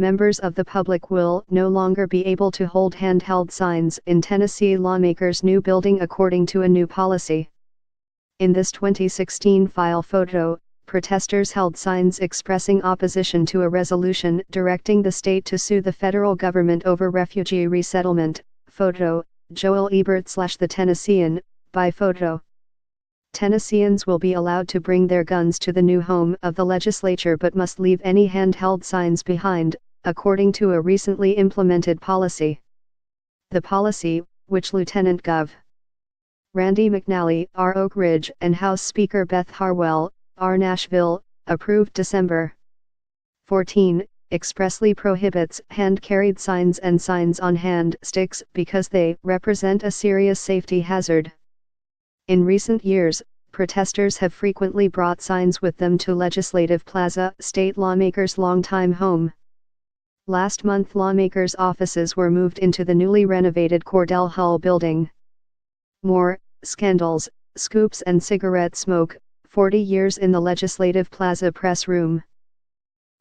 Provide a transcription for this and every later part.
members of the public will no longer be able to hold handheld signs in Tennessee lawmakers' new building according to a new policy. In this 2016 file photo, protesters held signs expressing opposition to a resolution directing the state to sue the federal government over refugee resettlement. Photo, Joel Ebert/The Tennessean, by photo. Tennesseans will be allowed to bring their guns to the new home of the legislature but must leave any handheld signs behind, according to a recently implemented policy. The policy, which Lieutenant Gov. Randy McNally, R. Oak Ridge, and House Speaker Beth Harwell, R. Nashville, approved December 14, expressly prohibits hand-carried signs and signs on hand sticks because they represent a serious safety hazard. In recent years, protesters have frequently brought signs with them to Legislative Plaza, state lawmakers' longtime home. Last month, lawmakers' offices were moved into the newly renovated Cordell Hull building. More, scandals, scoops and cigarette smoke, 40 years in the Legislative Plaza press room.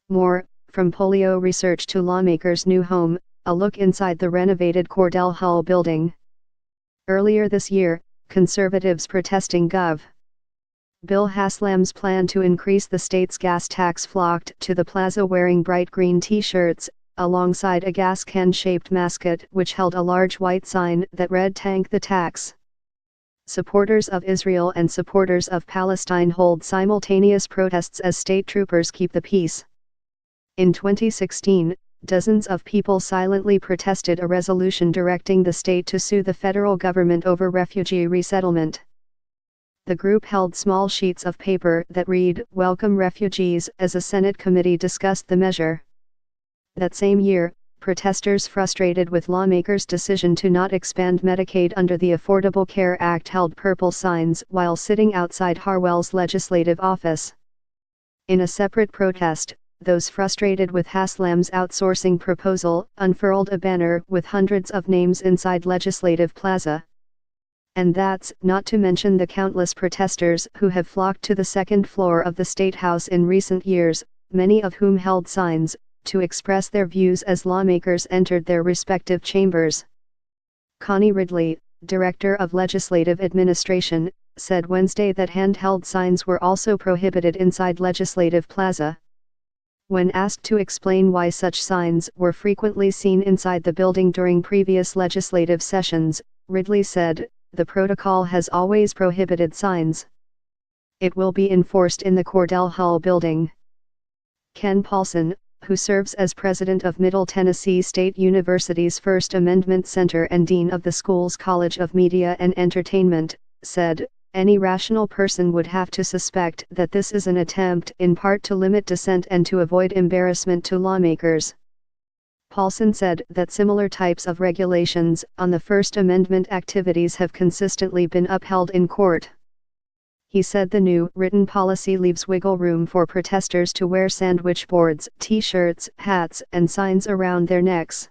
More, from polio research to lawmakers' new home, a look inside the renovated Cordell Hull building. Earlier this year, conservatives protesting Gov. Bill Haslam's plan to increase the state's gas tax flocked to the plaza wearing bright green t-shirts, alongside a gas can-shaped mascot which held a large white sign that read "Tank the Tax." Supporters of Israel and supporters of Palestine hold simultaneous protests as state troopers keep the peace. In 2016, dozens of people silently protested a resolution directing the state to sue the federal government over refugee resettlement. The group held small sheets of paper that read "Welcome Refugees" as a Senate committee discussed the measure. That same year, protesters frustrated with lawmakers' decision to not expand Medicaid under the Affordable Care Act held purple signs while sitting outside Harwell's legislative office. In a separate protest, those frustrated with Haslam's outsourcing proposal unfurled a banner with hundreds of names inside Legislative Plaza. And that's not to mention the countless protesters who have flocked to the second floor of the State House in recent years, many of whom held signs to express their views as lawmakers entered their respective chambers. Connie Ridley, Director of Legislative Administration, said Wednesday that handheld signs were also prohibited inside Legislative Plaza. When asked to explain why such signs were frequently seen inside the building during previous legislative sessions, Ridley said, "The protocol has always prohibited signs. It will be enforced in the Cordell Hull building." Ken Paulson, who serves as president of Middle Tennessee State University's First Amendment Center and dean of the school's College of Media and Entertainment, said, "Any rational person would have to suspect that this is an attempt in part to limit dissent and to avoid embarrassment to lawmakers." Paulson said that similar types of regulations on the First Amendment activities have consistently been upheld in court. He said the new written policy leaves wiggle room for protesters to wear sandwich boards, t-shirts, hats, and signs around their necks.